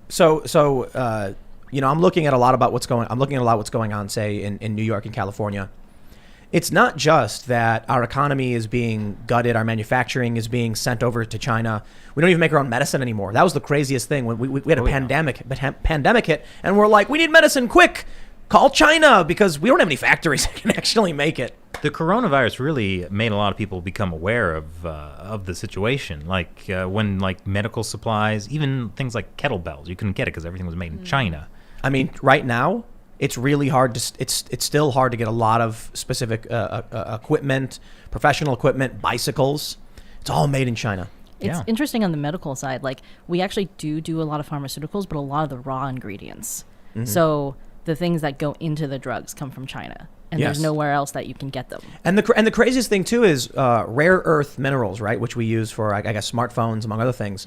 I'm looking at a lot about what's going on, say, in New York and California. It's not just that our economy is being gutted, our manufacturing is being sent over to China. We don't even make our own medicine anymore. That was the craziest thing when we had a pandemic hit, and we're like, we need medicine quick. Call China, because we don't have any factories that can actually make it. The coronavirus really made a lot of people become aware of the situation. Like when medical supplies, even things like kettlebells, you couldn't get it because everything was made in China. I mean, right now, it's really hard to. It's still hard to get a lot of specific equipment, professional equipment, bicycles. It's all made in China. It's interesting on the medical side. Like, we actually do a lot of pharmaceuticals, but a lot of the raw ingredients. Mm-hmm. So the things that go into the drugs come from China, and there's nowhere else that you can get them. And the craziest thing too is rare earth minerals, right? Which we use for, I guess, smartphones, among other things.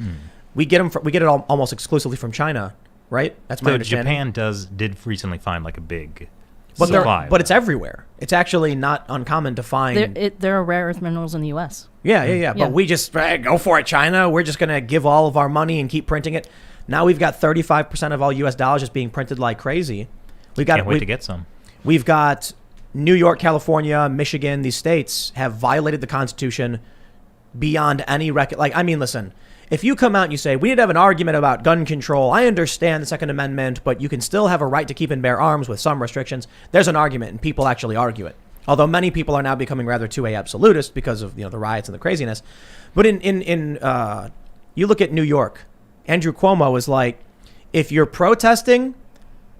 We get it almost exclusively from China, right? That's my understanding. Japan did recently find a big supply, but it's everywhere. It's actually not uncommon to find. There are rare earth minerals in the U.S. Yeah. But we just go for it, China. We're just gonna give all of our money and keep printing it. Now we've got 35% of all U.S. dollars just being printed like crazy. Can't wait to get some. We've got New York, California, Michigan. These states have violated the Constitution beyond any record. Listen, if you come out and you say, we need to have an argument about gun control, I understand the Second Amendment, but you can still have a right to keep and bear arms with some restrictions. There's an argument, and people actually argue it. Although many people are now becoming rather too absolutist because of the riots and the craziness. But you look at New York, Andrew Cuomo is like, if you're protesting,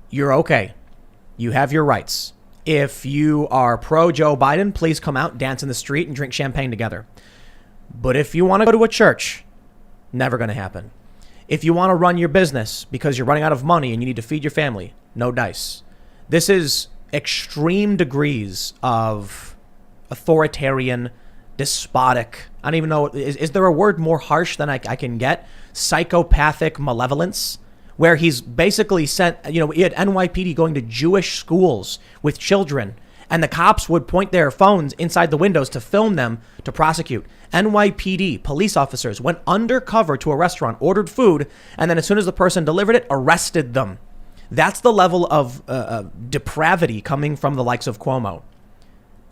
you're okay. You have your rights. If you are pro Joe Biden, please come out, dance in the street, and drink champagne together. But if you want to go to a church, never going to happen. If you want to run your business because you're running out of money and you need to feed your family, no dice. This is extreme degrees of authoritarian, despotic. I don't even know. Is there a word more harsh than I can get? Psychopathic malevolence. Where he's basically sent, he had NYPD going to Jewish schools with children, and the cops would point their phones inside the windows to film them to prosecute. NYPD police officers went undercover to a restaurant, ordered food, and then as soon as the person delivered it, arrested them. That's the level of depravity coming from the likes of Cuomo.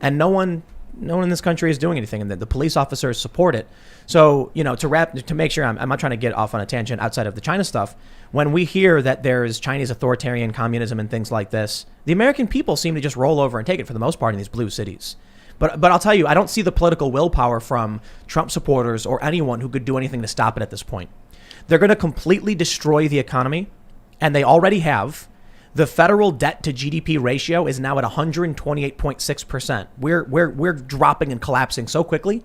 And no one in this country is doing anything, and the police officers support it. So, to make sure I'm not trying to get off on a tangent outside of the China stuff, when we hear that there's Chinese authoritarian communism and things like this, the American people seem to just roll over and take it for the most part in these blue cities. But I'll tell you, I don't see the political willpower from Trump supporters or anyone who could do anything to stop it at this point. They're going to completely destroy the economy, and they already have. The federal debt to GDP ratio is now at 128.6%. We're dropping and collapsing so quickly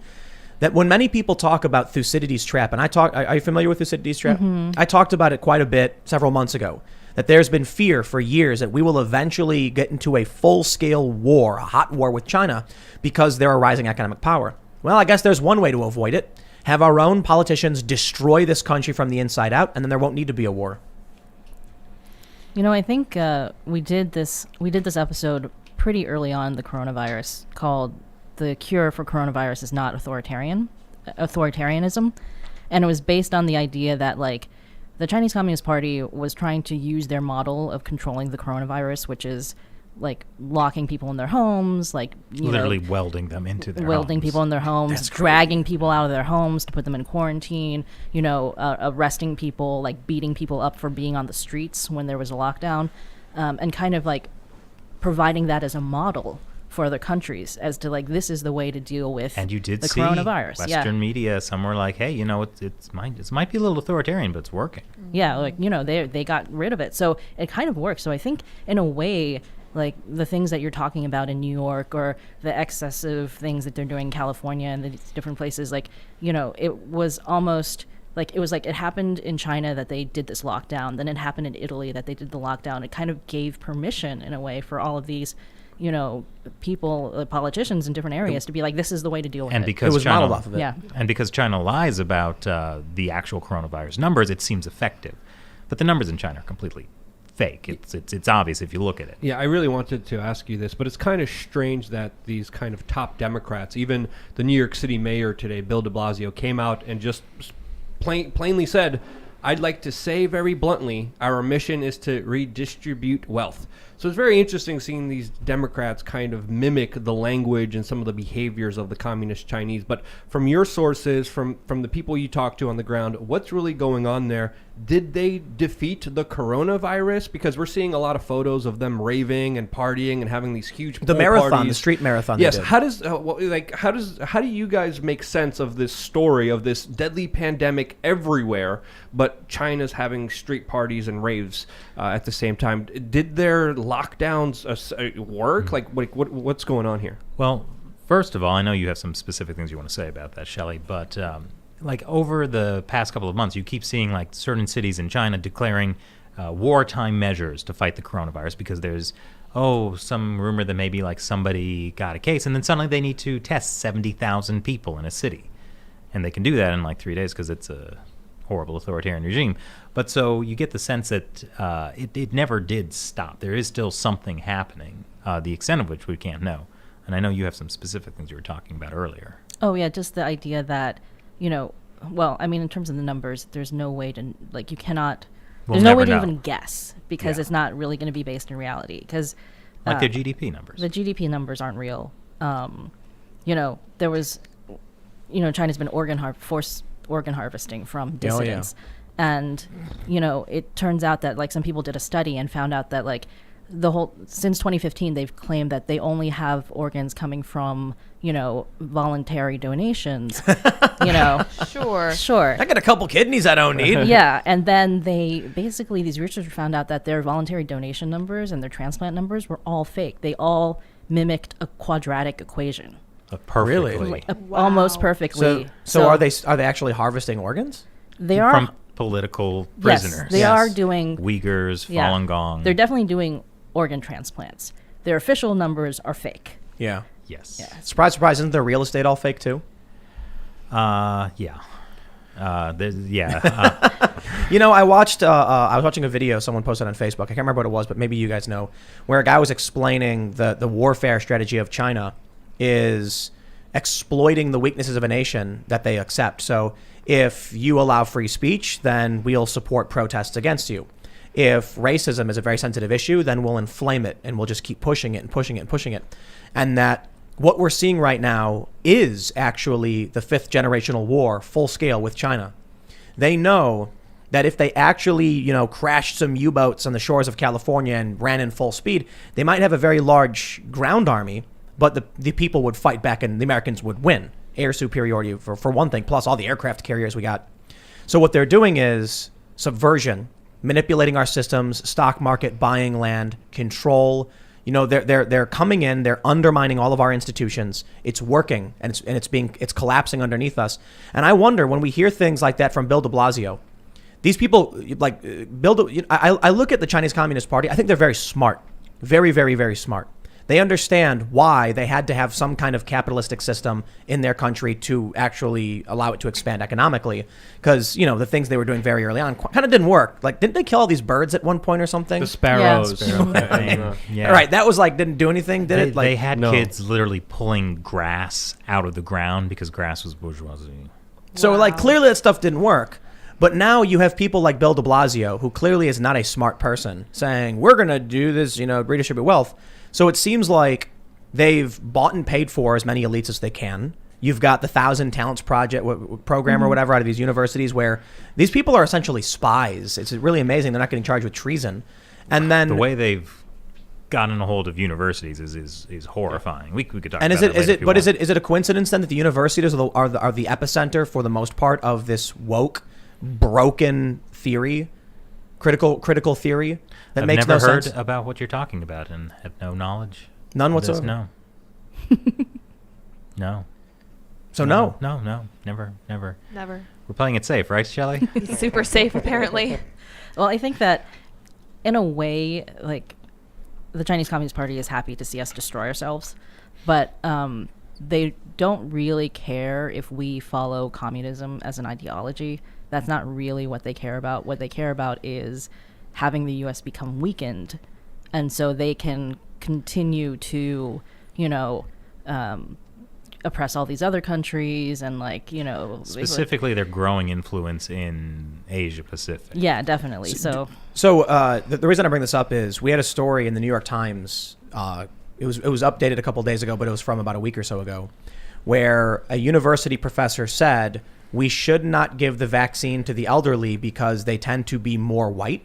that when many people talk about Thucydides' trap, and are you familiar with Thucydides' trap? Mm-hmm. I talked about it quite a bit several months ago, that there's been fear for years that we will eventually get into a full-scale war, a hot war with China, because they're a rising economic power. Well, I guess there's one way to avoid it. Have our own politicians destroy this country from the inside out, and then there won't need to be a war. I think we did this episode pretty early on, the coronavirus, called "The Cure for Coronavirus is Not Authoritarianism," and it was based on the idea that the Chinese Communist Party was trying to use their model of controlling the coronavirus, which is locking people in their homes, literally welding them into their welding homes. People in their homes, dragging people out of their homes to put them in quarantine, arresting people, beating people up for being on the streets when there was a lockdown, and kind of providing that as a model for other countries as to this is the way to deal with and you did the see coronavirus. Western media, some were like, hey, it might be a little authoritarian, but it's working. Yeah, they got rid of it, so it kind of works. So I think in a way, the things that you're talking about in New York, or the excessive things that they're doing in California and the different places, it was almost it happened in China that they did this lockdown, then it happened in Italy that they did the lockdown. It kind of gave permission in a way for all of these people, politicians in different areas to be this is the way to deal with it. Because it was China, modeled off of it. Yeah. And because China lies about the actual coronavirus numbers, it seems effective. But the numbers in China are completely fake. It's obvious if you look at it. Yeah, I really wanted to ask you this, but it's kind of strange that these kind of top Democrats, even the New York City mayor today, Bill de Blasio, came out and just plainly said, I'd like to say very bluntly, our mission is to redistribute wealth. So it's very interesting seeing these Democrats kind of mimic the language and some of the behaviors of the communist Chinese. But from your sources, from the people you talk to on the ground, what's really going on there? Did they defeat the coronavirus? Because we're seeing a lot of photos of them raving and partying and having these huge The pool marathon, parties. the street marathon. Yes. They did. How do you guys make sense of this story of this deadly pandemic everywhere, but China's having street parties and raves at the same time? Did their lockdowns work? Like what's going on here? Well, first of all, I know you have some specific things you want to say about that, Shelly, but like over the past couple of months, you keep seeing like certain cities in China declaring wartime measures to fight the coronavirus because there's some rumor that maybe like somebody got a case, and then suddenly they need to test 70,000 people in a city, and they can do that in like 3 days because it's a horrible authoritarian regime. But so you get the sense that it never did stop. There is still something happening, the extent of which we can't know. And I know you have some specific things you were talking about earlier. Oh yeah, just the idea that, well, I mean, in terms of the numbers, there's no way to, like, you cannot, We'll there's no way never to know. even guess because it's not really going to be based in reality. Because Like their GDP numbers. the GDP numbers aren't real. There was, China's been forced organ harvesting from dissidents. And, it turns out that, like, some people did a study and found out that, like, since 2015, they've claimed that they only have organs coming from, voluntary donations, Sure. Sure. I got a couple kidneys I don't need. Yeah. And then these researchers found out that their voluntary donation numbers and their transplant numbers were all fake. They all mimicked a quadratic equation. Perfectly. Really? Almost perfectly. So are they actually harvesting organs? They are. From political Yes, prisoners. they are doing. Uyghurs, Yeah. Falun Gong. They're definitely doing organ transplants. Their official numbers are fake. Yeah. Yes. Yeah. Surprise, surprise! Isn't their real estate all fake too? Yeah. I I was watching a video someone posted on Facebook. I can't remember what it was, but maybe you guys know, where a guy was explaining the warfare strategy of China is exploiting the weaknesses of a nation that they accept. So if you allow free speech, then we'll support protests against you. If racism is a very sensitive issue, then we'll inflame it and we'll just keep pushing it and pushing it and pushing it. And that what we're seeing right now is actually the fifth generational war full scale with China. They know that if they actually, crashed some U-boats on the shores of California and ran in full speed, they might have a very large ground army, but the people would fight back and the Americans would win. Air superiority for one thing, plus all the aircraft carriers we got. So what they're doing is subversion, manipulating our systems, stock market, buying land, control. They're coming in, they're undermining all of our institutions. It's working, and it's collapsing underneath us. And I wonder, when we hear things like that from Bill de Blasio, these people like I look at the Chinese Communist Party. I think they're very smart, very, very, very smart. They understand why they had to have some kind of capitalistic system in their country to actually allow it to expand economically. Because, the things they were doing very early on kind of didn't work. Like, didn't they kill all these birds at one point or something? The sparrows. Yeah. All right, that was like, didn't do anything, did it? Like, They had no. kids literally pulling grass out of the ground because grass was bourgeoisie. So, Wow. clearly that stuff didn't work. But now you have people like Bill de Blasio, who clearly is not a smart person, saying, we're going to do this, redistribute wealth. So it seems like they've bought and paid for as many elites as they can. You've got the 1,000 Talents Project program or whatever out of these universities where these people are essentially spies. It's really amazing. They're not getting charged with treason. And then The way they've gotten a hold of universities is horrifying. We could talk and about it later if you want. is it a coincidence then that the universities are the epicenter for the most part of this woke, broken theory, critical theory that I've makes never no heard sense? about what you're talking about and have no knowledge. None of this. whatsoever. No. So no. No. Never. Never. We're playing it safe, right, Shelly? Super safe, apparently. Well, I think that in a way, like, the Chinese Communist Party is happy to see us destroy ourselves, but they don't really care if we follow communism as an ideology. That's not really what they care about. What they care about is having the U.S. become weakened, and so they can continue to, oppress all these other countries and Specifically, their growing influence in Asia Pacific. Yeah, definitely. So the reason I bring this up is we had a story in the New York Times. It was updated a couple days ago, but it was from about a week or so ago, where a university professor said we should not give the vaccine to the elderly because they tend to be more white,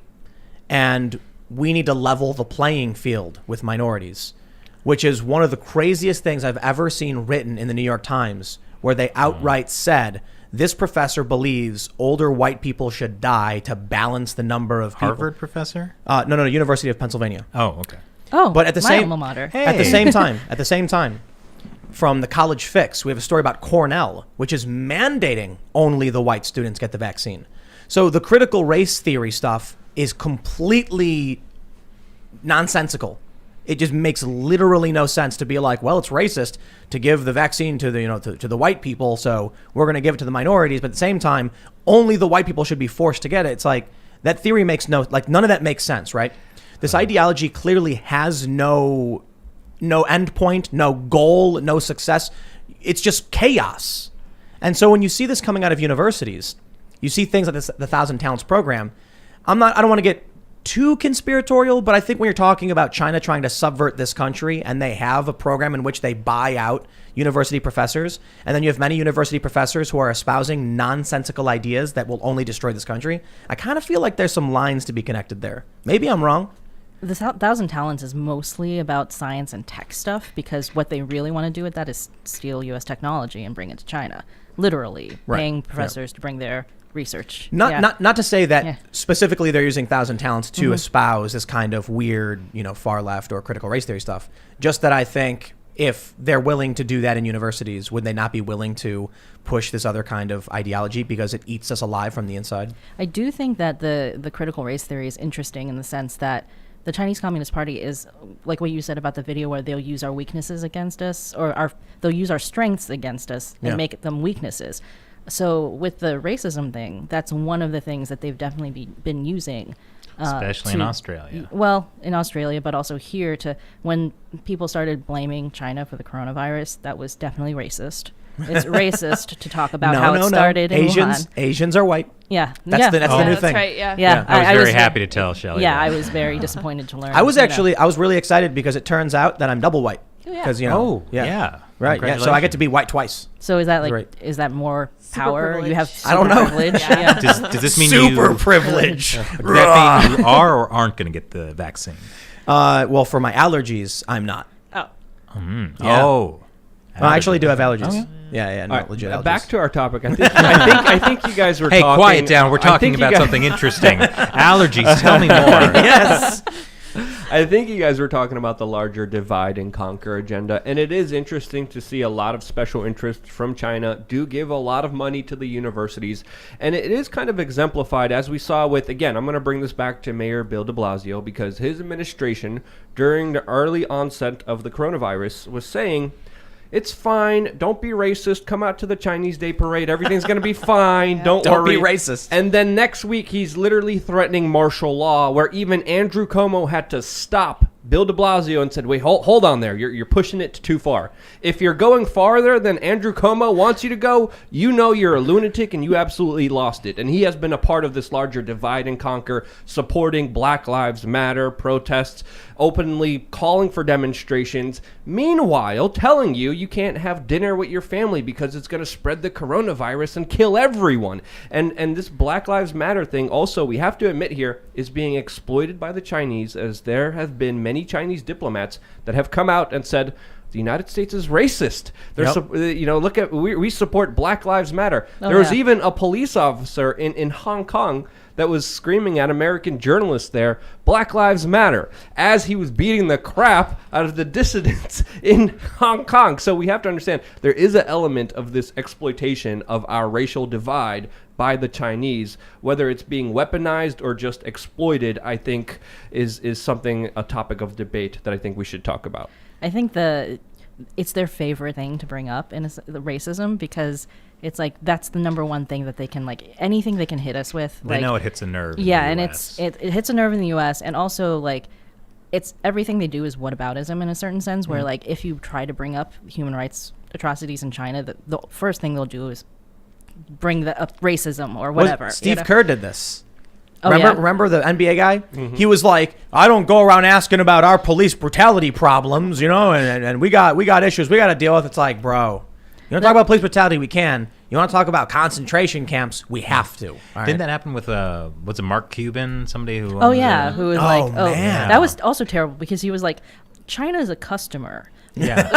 and we need to level the playing field with minorities, which is one of the craziest things I've ever seen written in the New York Times, where they outright said this professor believes older white people should die to balance the number of people. Harvard professor? No, University of Pennsylvania. Oh, okay. But at the my same alma mater. at the same time, from the College Fix, we have a story about Cornell, which is mandating only the white students get the vaccine. So the critical race theory stuff is completely nonsensical. It just makes literally no sense to be like, well, it's racist to give the vaccine to the to the white people, so we're going to give it to the minorities. But at the same time, only the white people should be forced to get it. It's like that theory makes none of that makes sense, right? This ideology clearly has no end point, no goal, no success. It's just chaos. And so when you see this coming out of universities, you see things like this, the 1,000 Talents program. I don't want to get too conspiratorial, but I think when you're talking about China trying to subvert this country, and they have a program in which they buy out university professors, and then you have many university professors who are espousing nonsensical ideas that will only destroy this country, I kind of feel like there's some lines to be connected there. Maybe I'm wrong. The 1,000 Talents is mostly about science and tech stuff, because what they really want to do with that is steal U.S. technology and bring it to China. Literally, paying professors to bring their research. Not to say that specifically they're using 1,000 Talents to espouse this kind of weird, far left or critical race theory stuff. Just that I think if they're willing to do that in universities, would they not be willing to push this other kind of ideology because it eats us alive from the inside? I do think that the critical race theory is interesting in the sense that the Chinese Communist Party is like what you said about the video, where they'll use our weaknesses against us, or they'll use our strengths against us and make them weaknesses. So with the racism thing, that's one of the things that they've definitely been using. Especially in Australia. Well, in Australia, but also here, when people started blaming China for the coronavirus, that was definitely racist. It's racist to talk about how it started in Wuhan. Asians are white. Yeah. That's the new That's thing. right, yeah. I was very happy to tell Shelly. Yeah, I was very disappointed to learn. I was really excited because it turns out that I'm double white. Because right, yeah. So I get to be white twice. So is that is that more power? You have super I don't know. privilege. Does this mean super privilege? Does that mean you are or aren't going to get the vaccine? Well, for my allergies, I'm not. Oh. Yeah. Oh. Well, I actually do have allergies. Okay. Yeah, no, All right, legit allergies. back to our topic. I think you guys were Hey, talking. quiet down. We're talking about something interesting. Allergies. Tell me more. Yes. I think you guys were talking about the larger divide and conquer agenda, and it is interesting to see a lot of special interests from China do give a lot of money to the universities, and it is kind of exemplified as we saw with, again, I'm going to bring this back to Mayor Bill de Blasio, because his administration during the early onset of the coronavirus was saying, it's fine. Don't be racist. Come out to the Chinese Day Parade. Everything's going to be fine. Don't worry. Don't be racist. And then next week, he's literally threatening martial law, where even Andrew Cuomo had to stop Bill de Blasio and said, wait, hold on there. You're pushing it too far. If you're going farther than Andrew Cuomo wants you to go, you know you're a lunatic and you absolutely lost it. And he has been a part of this larger divide and conquer, supporting Black Lives Matter protests, openly calling for demonstrations, meanwhile telling you can't have dinner with your family because it's going to spread the coronavirus and kill everyone. And this Black Lives Matter thing also, we have to admit here, is being exploited by the Chinese, as there have been many Chinese diplomats that have come out and said the United States is racist. Look at we support Black Lives Matter. There was even a police officer in Hong Kong that was screaming at American journalists there, Black Lives Matter, as he was beating the crap out of the dissidents in Hong Kong. So we have to understand there is an element of this exploitation of our racial divide by the Chinese. Whether it's being weaponized or just exploited, I think is something, a topic of debate that I think we should talk about. I think it's their favorite thing to bring up in the racism, because it's like that's the number one thing that they can, like, anything they can hit us with. They know it hits a nerve. Yeah, in the and US. it hits a nerve in the U.S. and also like it's everything they do is whataboutism in a certain sense, where like if you try to bring up human rights atrocities in China, the first thing they'll do is bring up racism or whatever. Steve Kerr did this. Oh, Remember the NBA guy? He was like, I don't go around asking about our police brutality problems, and we got issues we got to deal with. It's like, bro, you want to talk about police brutality? We can. You want to talk about concentration camps? We have to. All right? Didn't that happen with was it Mark Cuban? Somebody who Oh yeah, who was like, man. that was also terrible because he was like, China is a customer. Yeah.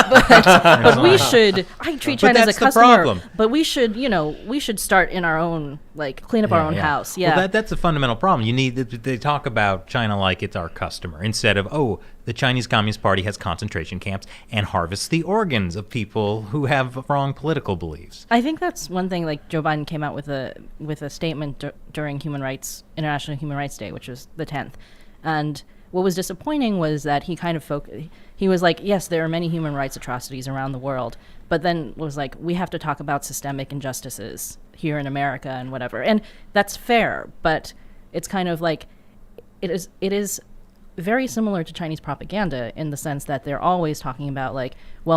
But we should. I treat China as a that's the customer. problem. But we should, we should start in our own, clean up our own house. Yeah. Well, that's a fundamental problem. They talk about China like it's our customer instead of, the Chinese Communist Party has concentration camps and harvests the organs of people who have wrong political beliefs. I think that's one thing. Like Joe Biden came out with a statement during International Human Rights Day, which was the 10th, and what was disappointing was that he kind of he was like, yes, there are many human rights atrocities around the world, but then was like, we have to talk about systemic injustices here in America and whatever. And that's fair, but it's kind of like, it is very similar to Chinese propaganda in the sense that they're always talking about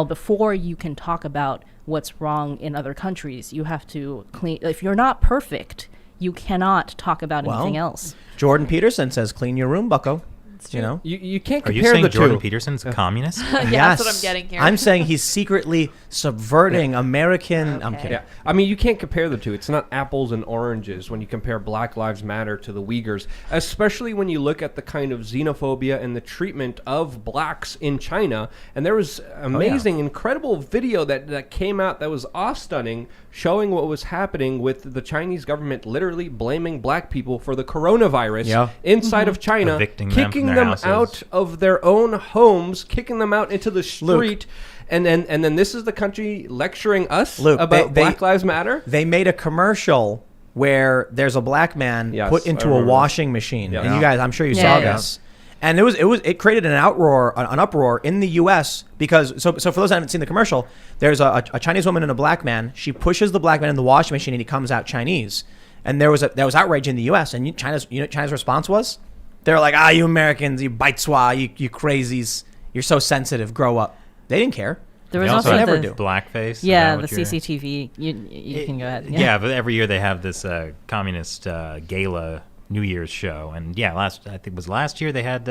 before you can talk about what's wrong in other countries, you have to clean. If you're not perfect, you cannot talk about anything else. Jordan Peterson says, clean your room, bucko. You can't Are compare you saying the Jordan two. Peterson's a communist? Yeah, Yes. that's what I'm getting here. I'm saying he's secretly subverting American. Okay. I'm kidding. Yeah, I mean, you can't compare the two. It's not apples and oranges when you compare Black Lives Matter to the Uyghurs, especially when you look at the kind of xenophobia and the treatment of blacks in China. And there was amazing, incredible video that came out that was awe-stunning, showing what was happening with the Chinese government literally blaming black people for the coronavirus inside of China, Evicting them kicking from their them houses. out of their own homes, kicking them out into the street. And then this is the country lecturing us about Black Lives Matter? They made a commercial where there's a black man put into a washing machine. And you guys, I'm sure you saw this. And it created an uproar in the U.S. because so for those that haven't seen the commercial, there's a Chinese woman and a black man. She pushes the black man in the washing machine and he comes out Chinese. And there was outrage in the U.S. and China's response was, they're like, you Americans, you baitsua, you crazies, you're so sensitive, grow up. They didn't care. There was They also also never the, do. Blackface. yeah, the CCTV. You can go ahead. Yeah, but every year they have this communist gala New Year's show, and I think it was last year they had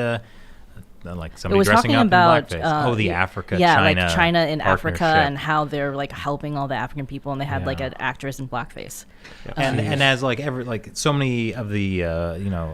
like It somebody was dressing talking up about in blackface. The Africa, China, China, China and Africa, partnership. and how they're helping all the African people, and they had an actress in blackface. And as so many of the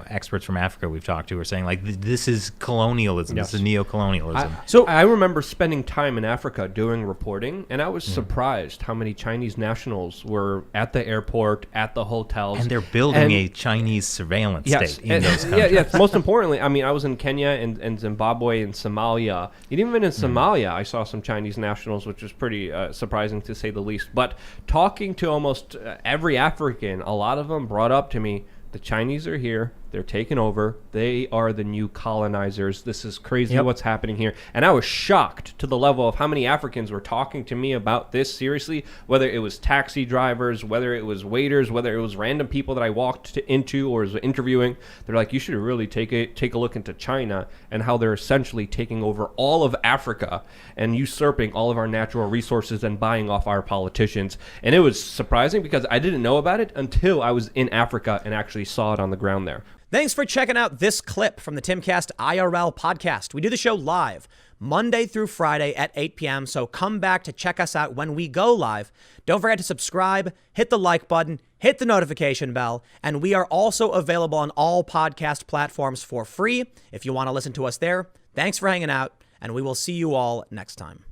experts from Africa we've talked to are saying this is colonialism, this is neo-colonialism. So I remember spending time in Africa doing reporting, and I was surprised how many Chinese nationals were at the airport, at the hotels, and they're building a Chinese surveillance state in those countries. Yes. Most importantly, I mean, I was in Kenya and Zimbabwe and Somalia. And even in Somalia, I saw some Chinese nationals, which was pretty surprising to say the least. But talking to almost every African, a lot of them brought up to me, the Chinese are here. They're taking over. They are the new colonizers. This is crazy what's happening here. And I was shocked to the level of how many Africans were talking to me about this seriously, whether it was taxi drivers, whether it was waiters, whether it was random people that I walked into or was interviewing. They're like, you should really take a look into China and how they're essentially taking over all of Africa and usurping all of our natural resources and buying off our politicians. And it was surprising because I didn't know about it until I was in Africa and actually saw it on the ground there. Thanks for checking out this clip from the Timcast IRL podcast. We do the show live Monday through Friday at 8 p.m., so come back to check us out when we go live. Don't forget to subscribe, hit the like button, hit the notification bell, and we are also available on all podcast platforms for free if you want to listen to us there. Thanks for hanging out, and we will see you all next time.